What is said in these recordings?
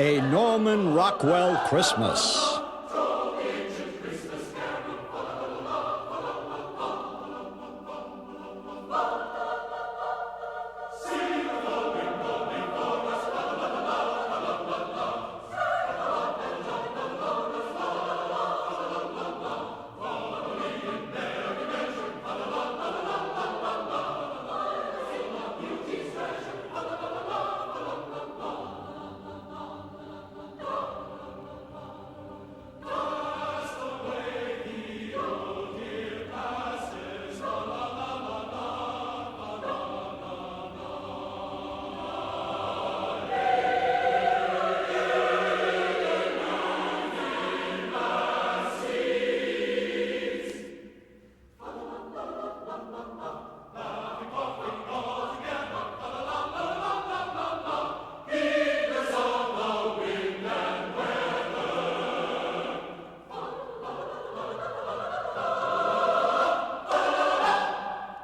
A Norman Rockwell Christmas.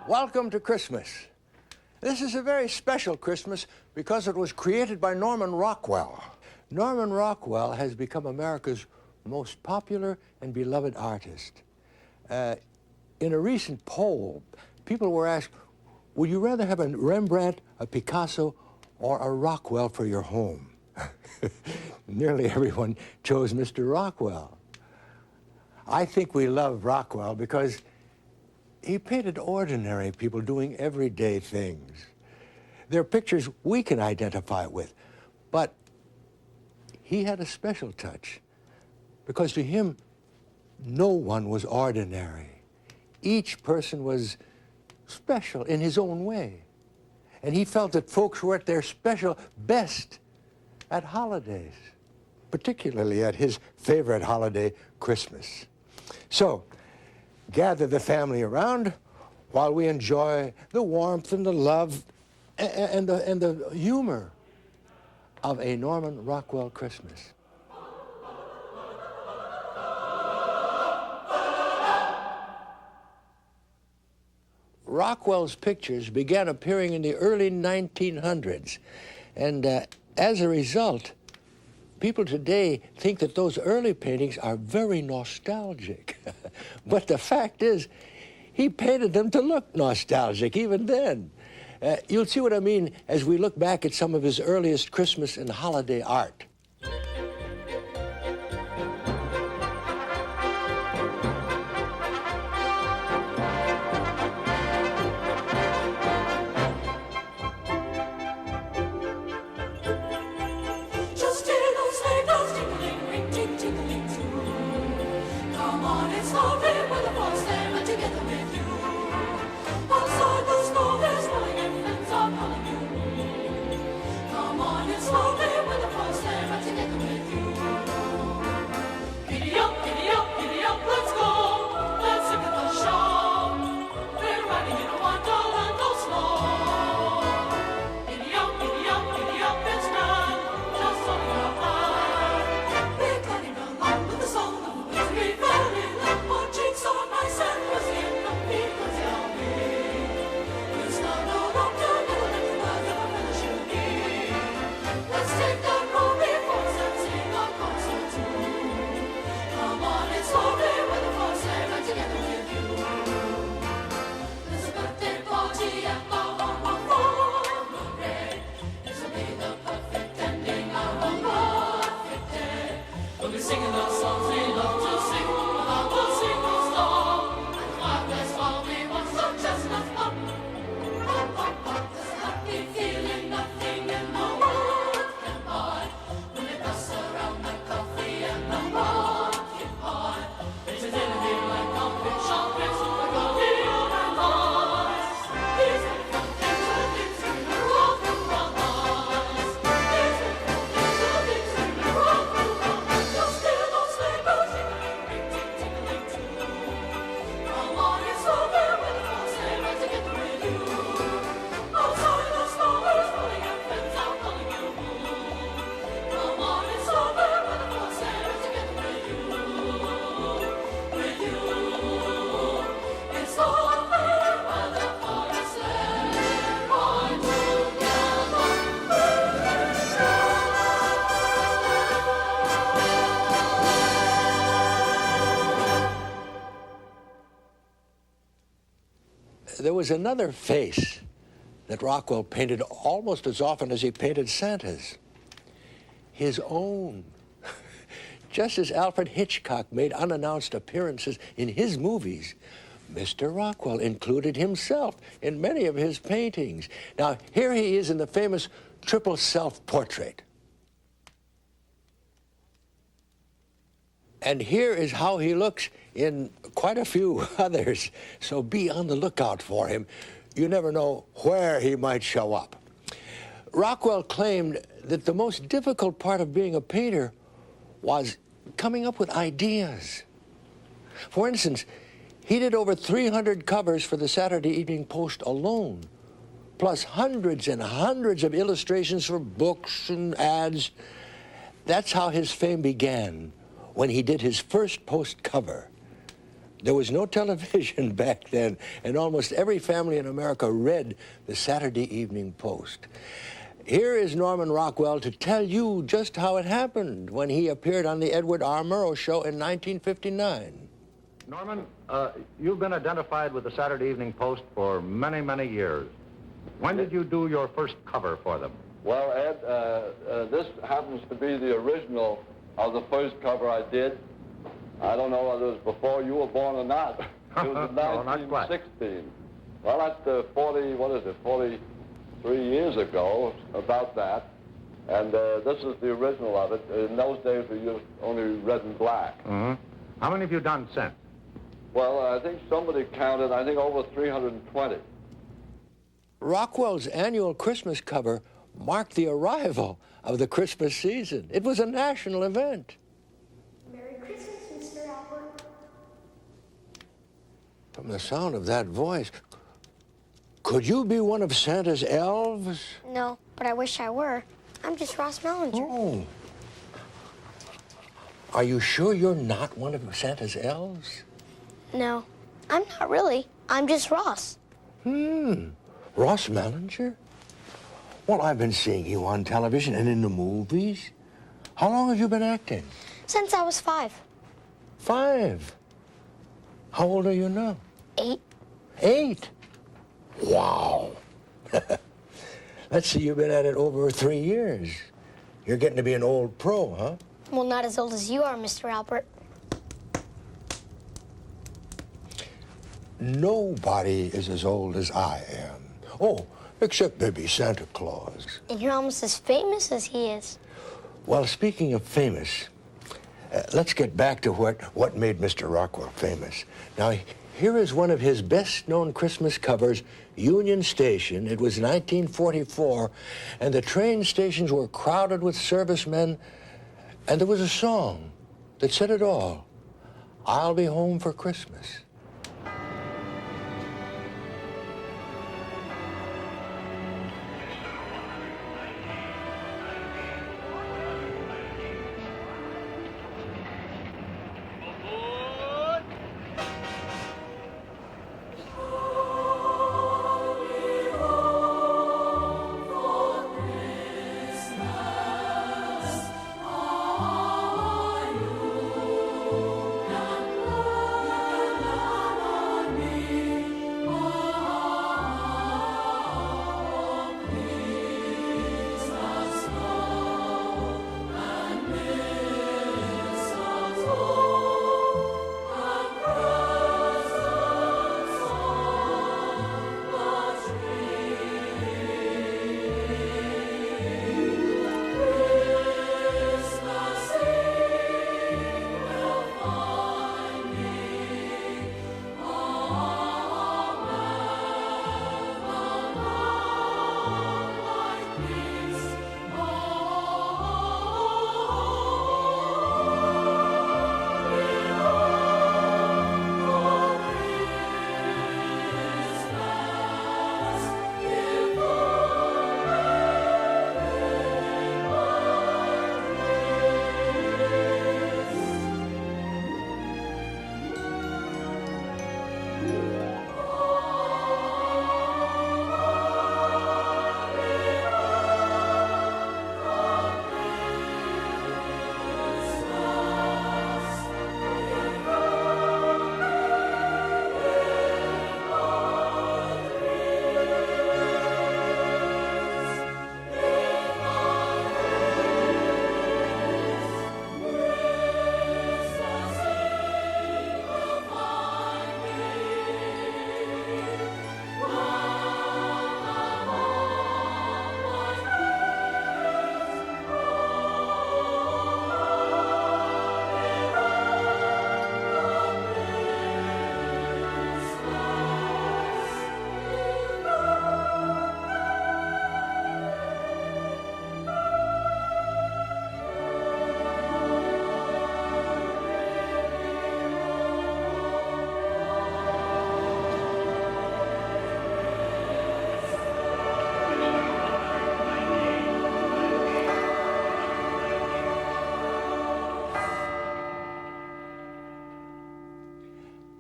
Welcome to Christmas. This is a very special Christmas because it was created by Norman Rockwell. Norman Rockwell has become America's most popular and beloved artist. In a recent poll, people were asked, would you rather have a Rembrandt, a Picasso, or a Rockwell for your home? Nearly everyone chose Mr. Rockwell. I think we love Rockwell because he painted ordinary people doing everyday things. They're pictures we can identify with, but he had a special touch because to him, no one was ordinary. Each person was special in his own way. And he felt that folks were at their special best at holidays, particularly at his favorite holiday, Christmas. So, gather the family around while we enjoy the warmth and the love and the humor of a Norman Rockwell Christmas. Rockwell's pictures began appearing in the early 1900s, and as a result, people today think that those early paintings are very nostalgic. But the fact is, he painted them to look nostalgic even then. You'll see what I mean as we look back at some of his earliest Christmas and holiday art. We're cutting along with the song of a victory, very little more. there was another face that Rockwell painted almost as often as he painted Santa's. His own. Just as Alfred Hitchcock made unannounced appearances in his movies, Mr. Rockwell included himself in many of his paintings. Now, here he is in the famous triple self-portrait. And here is how he looks in quite a few others, so be on the lookout for him. You never know where he might show up. Rockwell claimed that the most difficult part of being a painter was coming up with ideas. For instance, he did over 300 covers for the Saturday Evening Post alone, plus hundreds and hundreds of illustrations for books and ads. That's how his fame began, when he did his first Post cover. There was no television back then, and almost every family in America read the Saturday Evening Post. Here is Norman Rockwell to tell you just how it happened when he appeared on the Edward R. Murrow Show in 1959. Norman, you've been identified with the Saturday Evening Post for many, many years. When did you do your first cover for them? Well, Ed, this happens to be the original of the first cover I did. I don't know whether it was before you were born or not. It was in No, not quite. 1916. Well, that's 43 years ago, about that. And this is the original of it. In those days, we used only red and black. Mm-hmm. How many have you done since? Well, I think somebody counted, I think over 320. Rockwell's annual Christmas cover marked the arrival of the Christmas season. It was a national event. Merry Christmas, Mr. Albert. From the sound of that voice, could you be one of Santa's elves? No, but I wish I were. I'm just Ross Malinger. Oh. Are you sure you're not one of Santa's elves? No, I'm not really. I'm just Ross. Ross Malinger? Well, I've been seeing you on television and in the movies. How long have you been acting? Since I was 5. 5? How old are you now? 8. 8? Wow. Let's see, you've been at it over 3 years. You're getting to be an old pro, huh? Well, not as old as you are, Mr. Albert. Nobody is as old as I am. Oh, except maybe Santa Claus. And you're almost as famous as he is. Well, speaking of famous, let's get back to what made Mr. Rockwell famous. Now, here is one of his best-known Christmas covers, Union Station. It was 1944, and the train stations were crowded with servicemen, and there was a song that said it all. I'll be home for Christmas.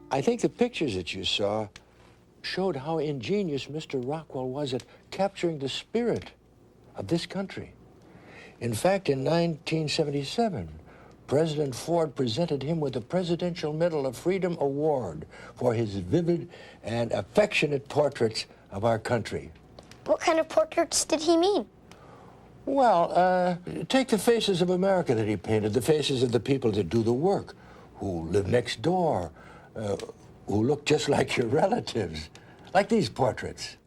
I think the pictures that you saw showed how ingenious Mr. Rockwell was at capturing the spirit of this country. In fact, in 1977, President Ford presented him with the Presidential Medal of Freedom Award for his vivid and affectionate portraits of our country. What kind of portraits did he mean? Well, take the faces of America that he painted, the faces of the people that do the work, who live next door, who look just like your relatives, like these portraits.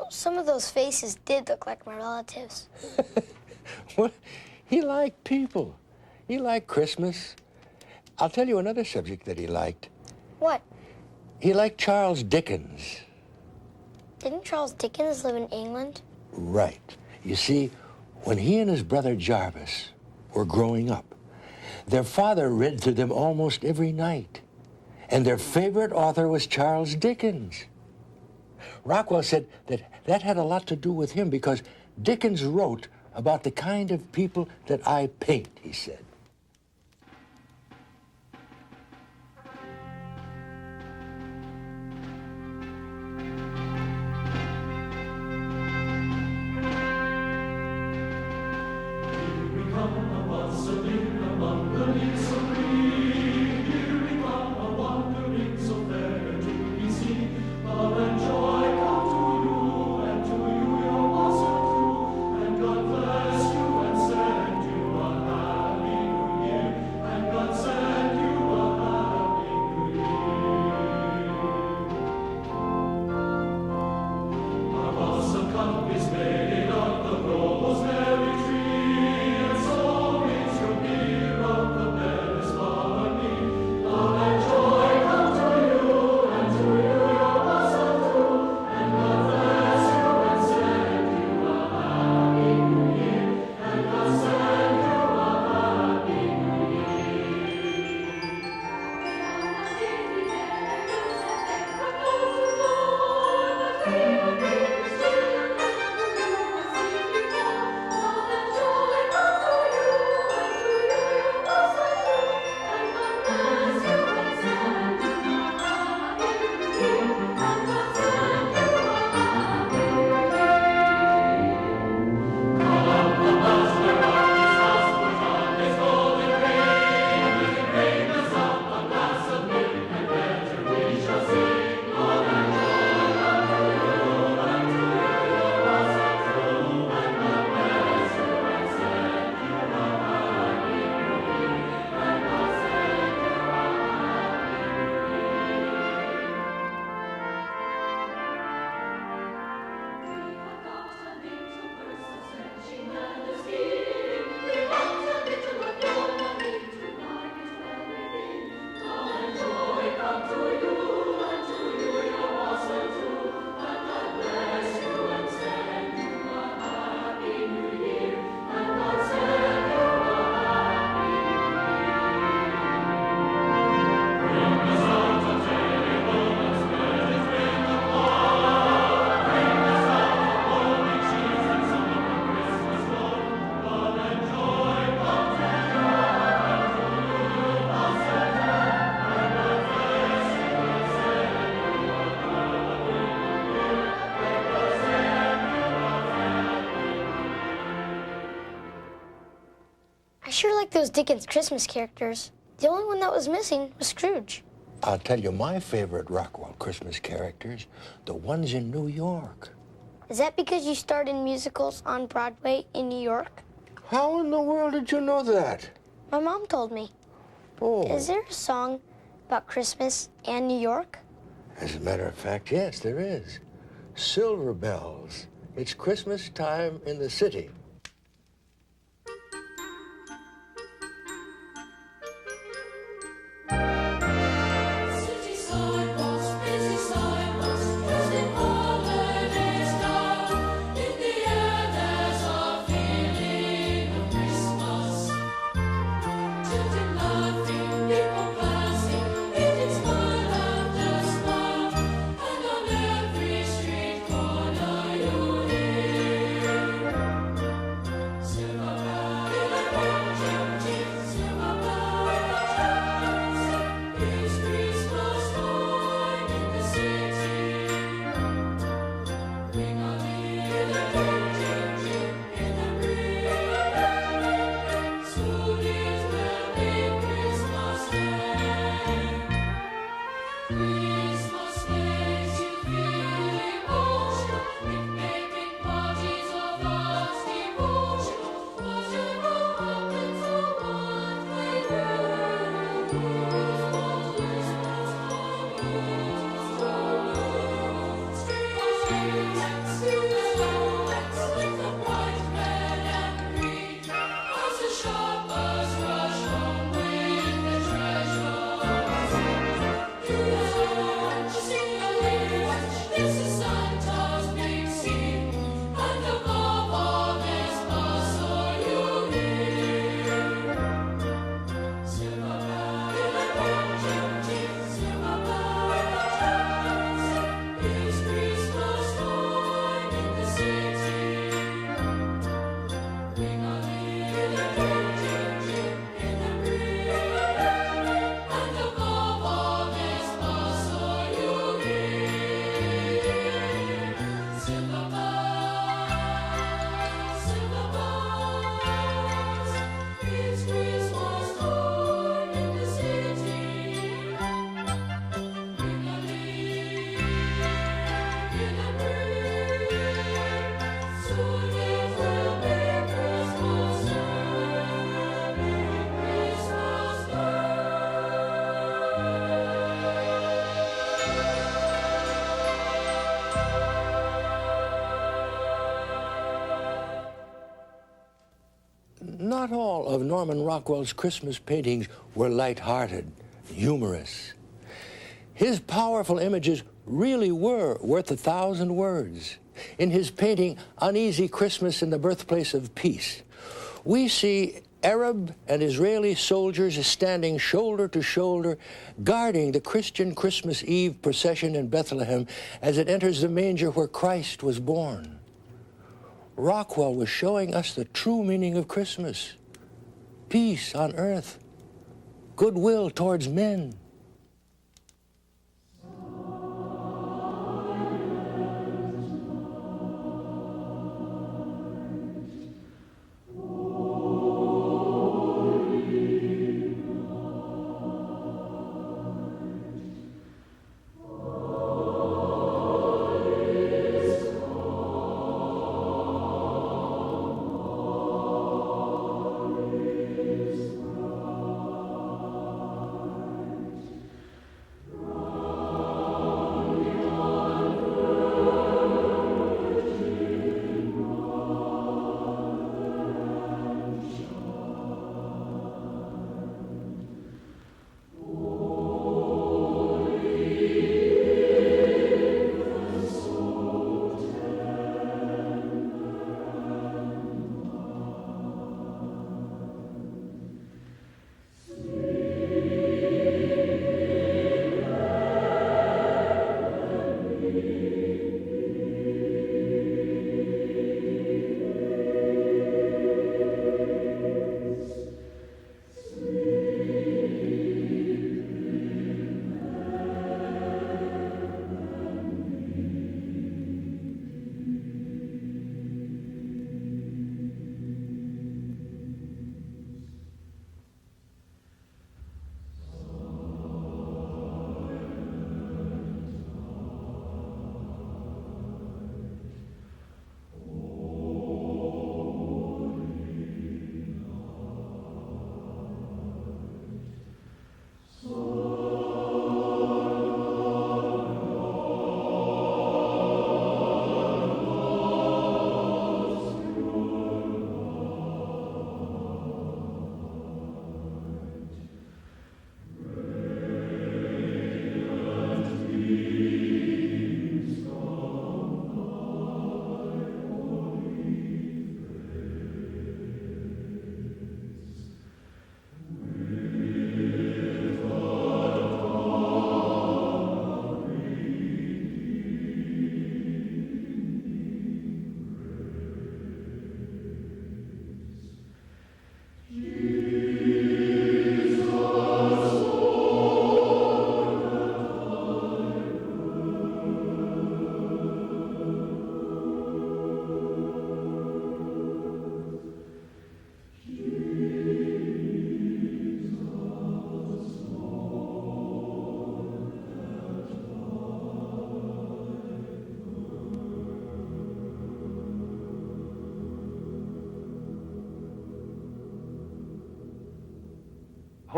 Some of those faces did look like my relatives. Well, he liked people. He liked Christmas. I'll tell you another subject that he liked. What? He liked Charles Dickens. Didn't Charles Dickens live in England? Right. You see, when he and his brother Jarvis were growing up, their father read to them almost every night. And their favorite author was Charles Dickens. Rockwell said that had a lot to do with him because Dickens wrote about the kind of people that I paint, he said. Is made of the rosemary tree, and so is your beer of the bell. those Dickens Christmas characters. The only one that was missing was Scrooge. I'll tell you my favorite Rockwell Christmas characters, the ones in New York. Is that because you starred in musicals on Broadway in New York? How in the world did you know that? My mom told me. Oh. Is there a song about Christmas and New York? As a matter of fact, yes, there is. Silver Bells. It's Christmas time in the city. Not all of Norman Rockwell's Christmas paintings were light-hearted, humorous. His powerful images really were worth 1,000 words. In his painting, Uneasy Christmas in the Birthplace of Peace, we see Arab and Israeli soldiers standing shoulder to shoulder, guarding the Christian Christmas Eve procession in Bethlehem as it enters the manger where Christ was born. Rockwell was showing us the true meaning of Christmas: peace on earth, goodwill towards men.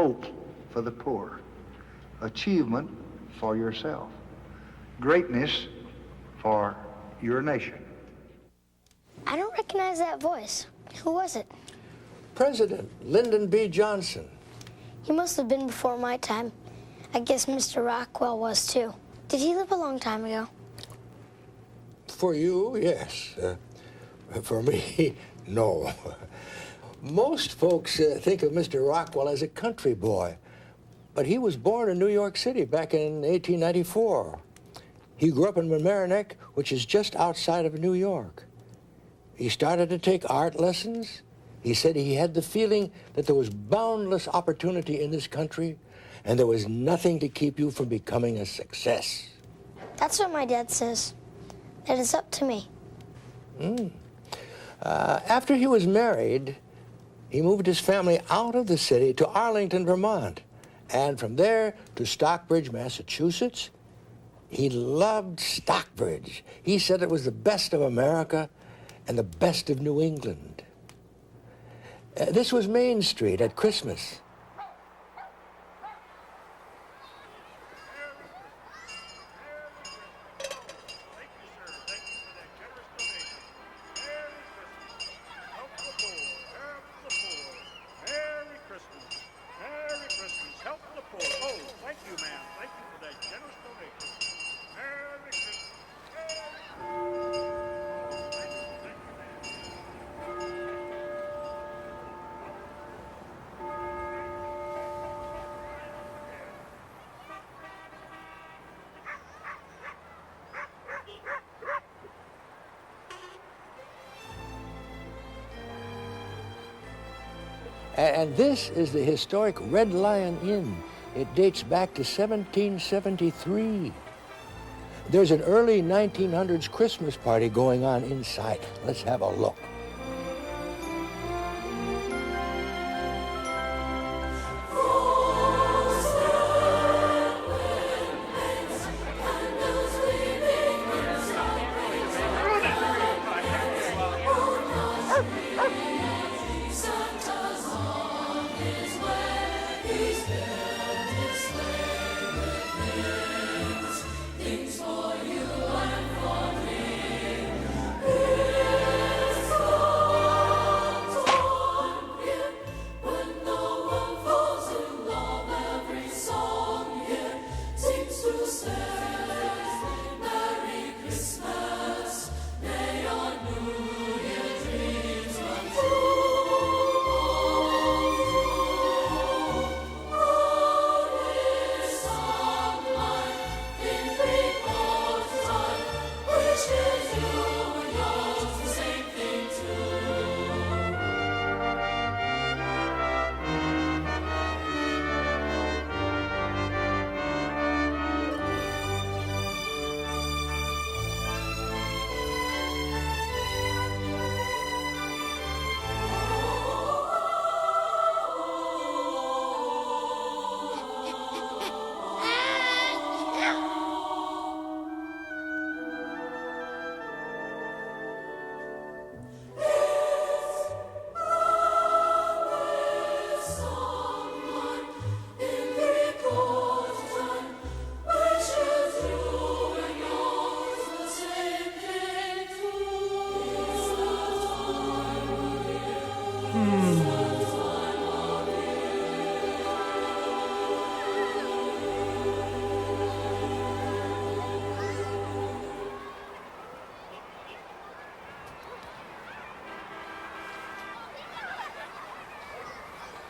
hope for the poor, achievement for yourself, greatness for your nation. I don't recognize that voice. Who was it? President Lyndon B. Johnson. He must have been before my time. I guess Mr. Rockwell was too. Did he live a long time ago? For you, yes. For me, no. Most folks think of Mr. Rockwell as a country boy, but he was born in New York City back in 1894. He grew up in Mamaroneck, which is just outside of New York. He started to take art lessons. He said he had the feeling that there was boundless opportunity in this country, and there was nothing to keep you from becoming a success. That's what my dad says. That it's up to me. After he was married, he moved his family out of the city to Arlington, Vermont, and from there to Stockbridge, Massachusetts. He loved Stockbridge. He said it was the best of America and the best of New England. This was Main Street at Christmas. And this is the historic Red Lion Inn. It dates back to 1773. There's an early 1900s Christmas party going on inside. Let's have a look.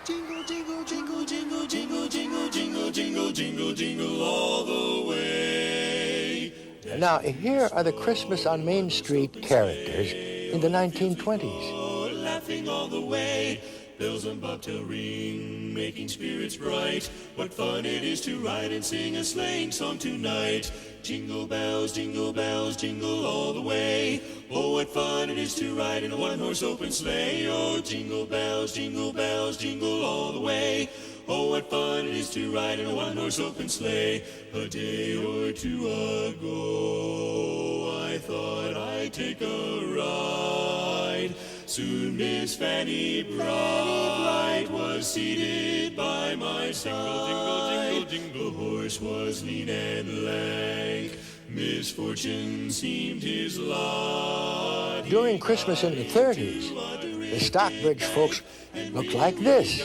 Jingle, jingle, jingle, jingle, jingle, jingle, jingle, jingle, jingle, jingle all the way. Now, here are the Christmas on Main Street characters in the 1920s. Laughing all the way, bells on bobtail ring, making spirits bright. What fun it is to ride and sing a sleighing song tonight. Jingle bells, jingle all the way. Oh, what fun it is to ride in a one-horse open sleigh. Oh, jingle bells, jingle all the way. Oh, what fun it is to ride in a one-horse open sleigh. A day or two ago, I thought I'd take a ride Soon Miss Fanny Bright was seated by my side. Jingle, jingle, jingle, the horse was lean and lank. Misfortune seemed his lot. During Christmas in the 30s, the Stockbridge folks looked like this.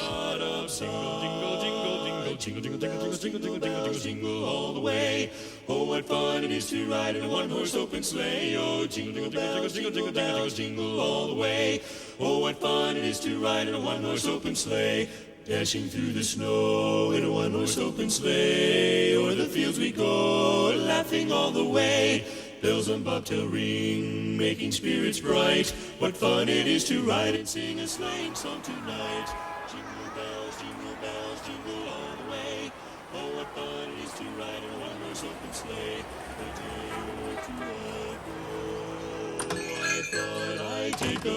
Jingle, jingle, jingle, jingle, jingle, jingle, jingle, jingle all the way. Oh, what fun it is to ride in a one-horse open sleigh. Oh, jingle, jingle, jingle, jingle, jingle, jingle all the way. Oh, what fun it is to ride in a one-horse open sleigh. Dashing through the snow in a one-horse open sleigh. O'er the fields we go, laughing all the way. Bells on bobtail ring, making spirits bright. What fun it is to ride and sing a sleighing song tonight. Jingle bells, jingle all the way. Oh, what fun it is to ride in a one-horse open sleigh. A day or two ago, I thought I'd take a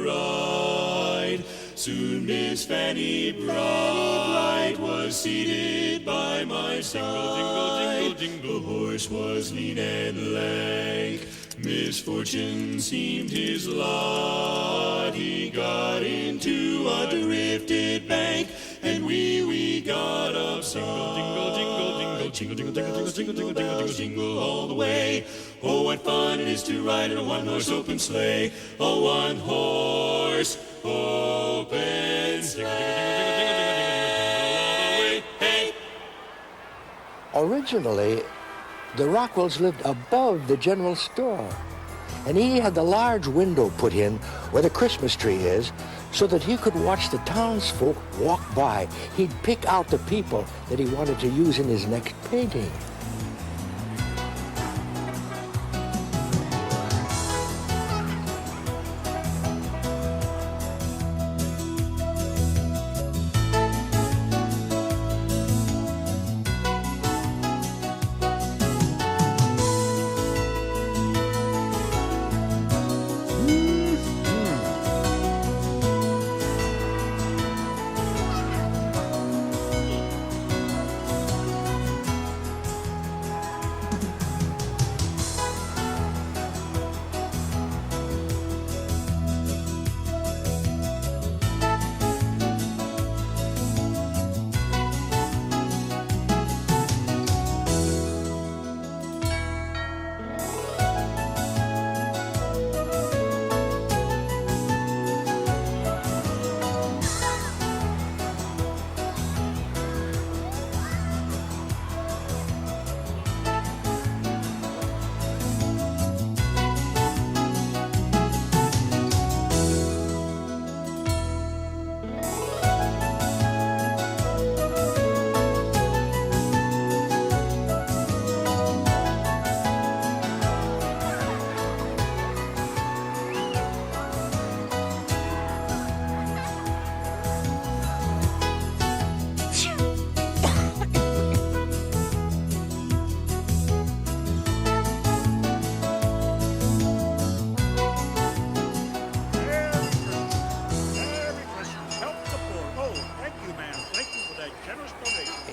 ride. Soon Miss Fanny Bright was seated by my side. Jingle, jingle, jingle, the horse was lean and lank. Misfortune seemed his lot. He got into a drifted bank, and we got upside. Jingle, jingle, jingle, jingle, jingle, jingle, jingle, jingle, jingle, jingle all the way. Oh, what fun it is to ride in a one-horse open sleigh. A one-horse open sleigh. Hey! Originally, the Rockwells lived above the general store, and he had the large window put in where the Christmas tree is so that he could watch the townsfolk walk by. He'd pick out the people that he wanted to use in his next painting.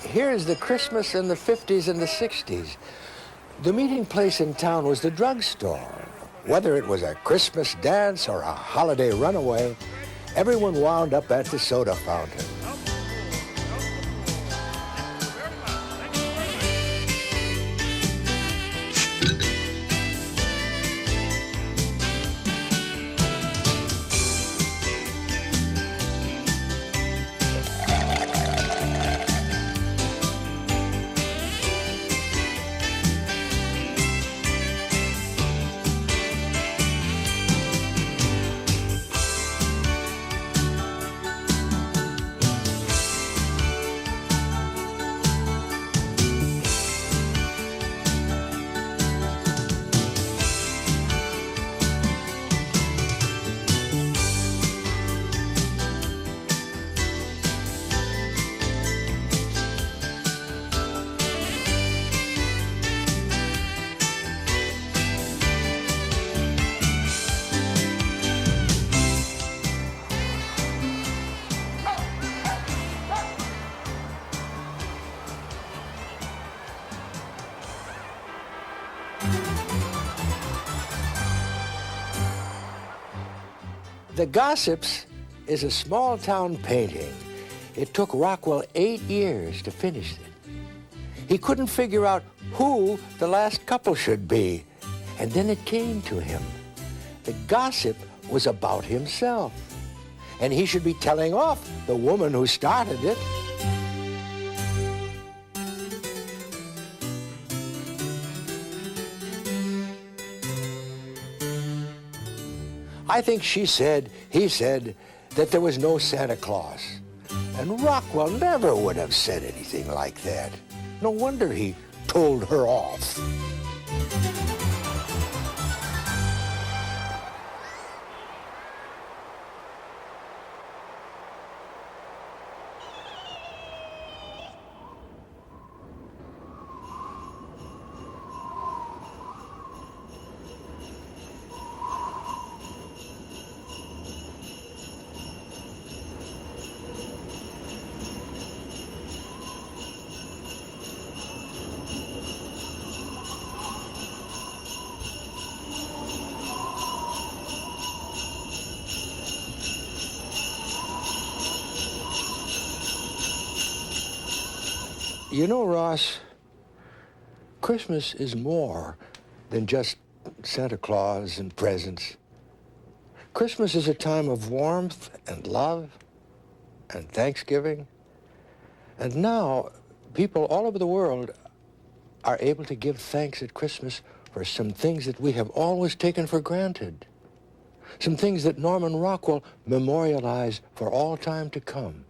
Here's the Christmas in the 50s and the 60s. The meeting place in town was the drugstore. Whether it was a Christmas dance or a holiday runaway, everyone wound up at the soda fountain. The Gossips is a small-town painting. It took Rockwell 8 years to finish it. He couldn't figure out who the last couple should be. And then it came to him. The gossip was about himself. And he should be telling off the woman who started it. I think he said that there was no Santa Claus. And Rockwell never would have said anything like that. No wonder he told her off. You know, Ross, Christmas is more than just Santa Claus and presents. Christmas is a time of warmth and love and Thanksgiving. And now, people all over the world are able to give thanks at Christmas for some things that we have always taken for granted. Some things that Norman Rockwell memorialized for all time to come.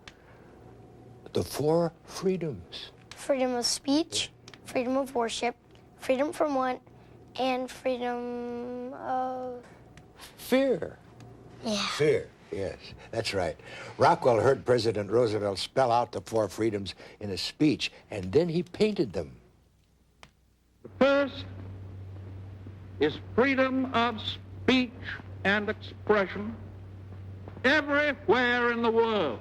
The 4 freedoms. Freedom of speech, freedom of worship, freedom from want, and freedom of... Fear. Yeah. Fear, yes, that's right. Rockwell heard President Roosevelt spell out the 4 freedoms in a speech, and then he painted them. The first is freedom of speech and expression everywhere in the world.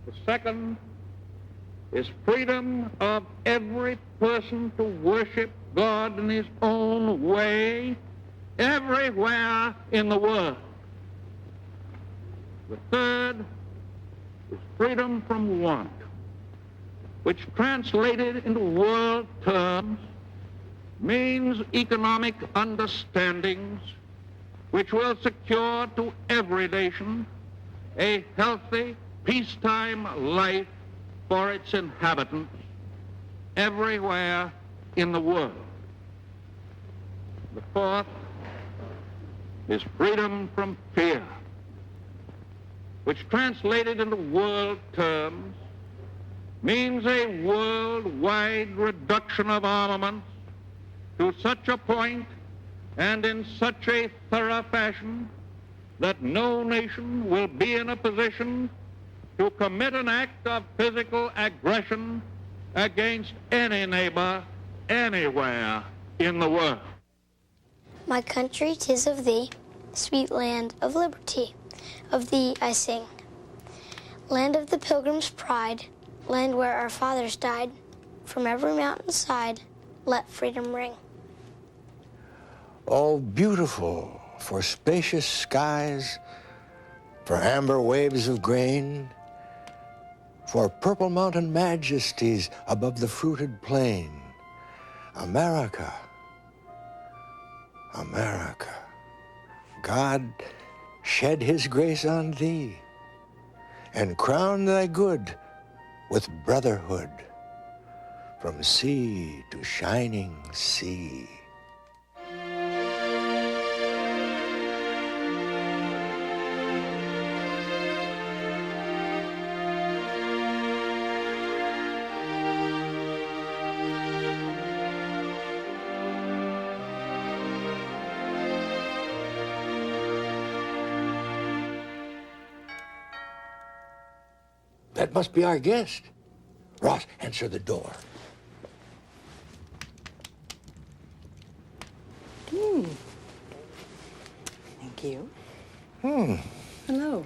The second is freedom of every person to worship God in his own way everywhere in the world. The third is freedom from want, which translated into world terms means economic understandings which will secure to every nation a healthy, peacetime life for its inhabitants everywhere in the world. The fourth is freedom from fear, which translated into world terms means a worldwide reduction of armaments to such a point and in such a thorough fashion that no nation will be in a position to commit an act of physical aggression against any neighbor anywhere in the world. My country, 'tis of thee, sweet land of liberty. Of thee I sing. Land of the pilgrim's pride, land where our fathers died. From every mountainside, let freedom ring. Oh, beautiful for spacious skies, for amber waves of grain, for purple mountain majesties above the fruited plain. America, America, God shed his grace on thee and crown thy good with brotherhood from sea to shining sea. That must be our guest. Ross, answer the door. Thank you. Hmm. Hello.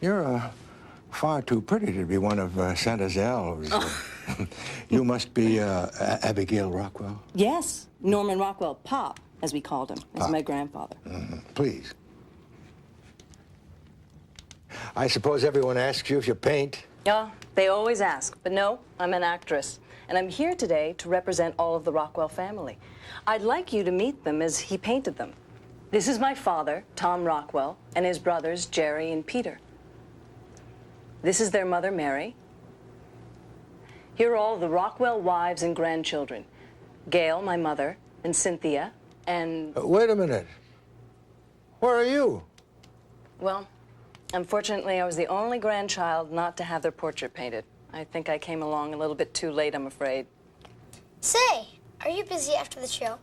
You're far too pretty to be one of Santa's elves. You must be Abigail Rockwell. Yes, Norman Rockwell, Pop. as we called him, as my grandfather. Please. I suppose everyone asks you if you paint. Oh, they always ask, but no, I'm an actress. And I'm here today to represent all of the Rockwell family. I'd like you to meet them as he painted them. This is my father, Tom Rockwell, and his brothers, Jerry and Peter. This is their mother, Mary. Here are all the Rockwell wives and grandchildren. Gail, my mother, and Cynthia, and... Wait a minute. Where are you? Well, unfortunately, I was the only grandchild not to have their portrait painted. I think I came along a little bit too late, I'm afraid. Say, are you busy after the show?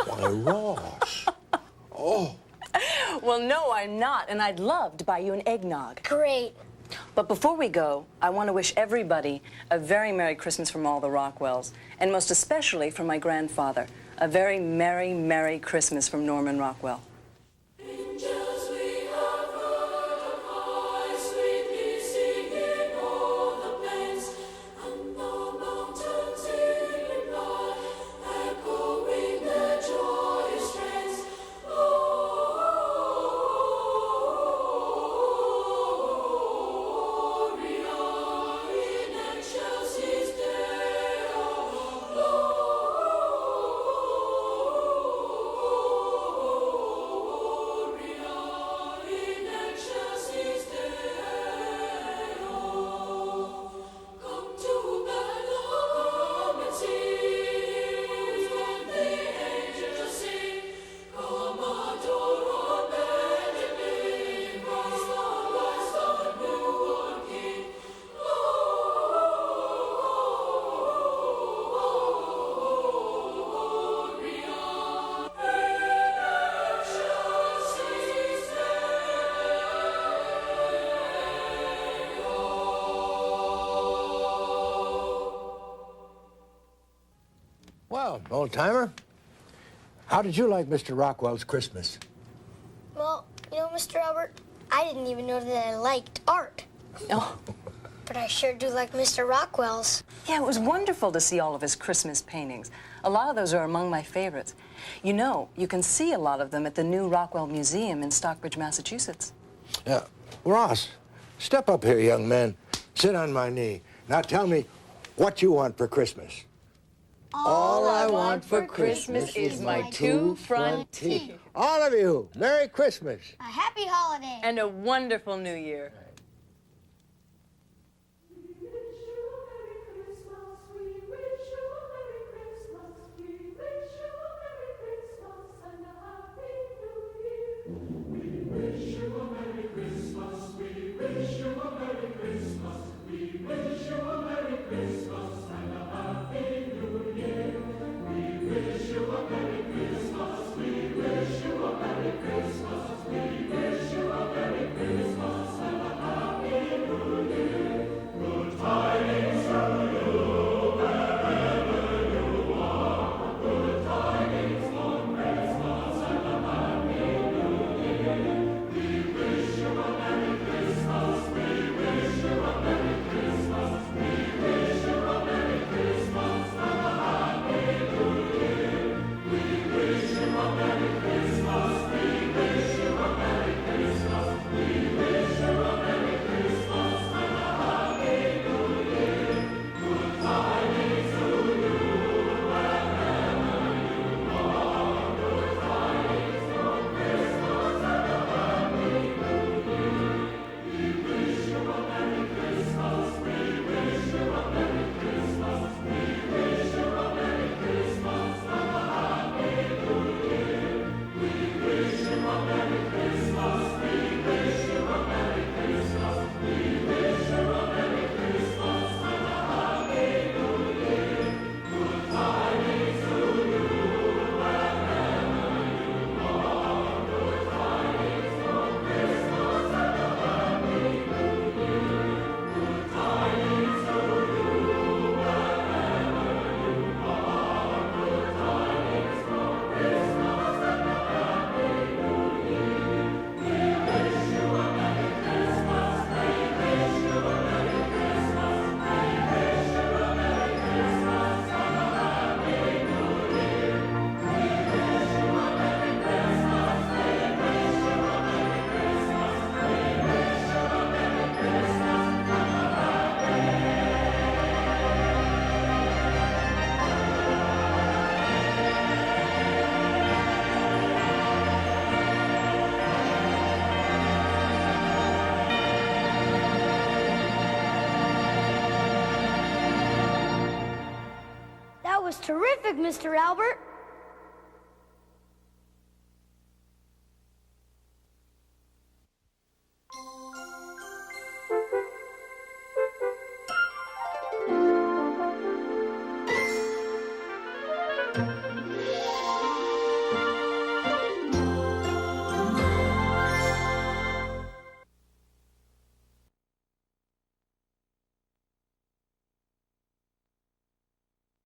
Why, Ross. Oh. Well, no, I'm not, and I'd love to buy you an eggnog. Great. But before we go, I want to wish everybody a very Merry Christmas from all the Rockwells, and most especially from my grandfather. A very Merry, Merry Christmas from Norman Rockwell. Well, old-timer, how did you like Mr. Rockwell's Christmas? Well, you know, Mr. Albert, I didn't even know that I liked art. Oh. But I sure do like Mr. Rockwell's. Yeah, it was wonderful to see all of his Christmas paintings. A lot of those are among my favorites. You know, you can see a lot of them at the new Rockwell Museum in Stockbridge, Massachusetts. Yeah. Ross, step up here, young man. Sit on my knee. Now tell me what you want for Christmas. All I want for Christmas is my two front teeth. All of you, Merry Christmas. A happy holiday. And a wonderful New Year. was terrific, Mr. Albert.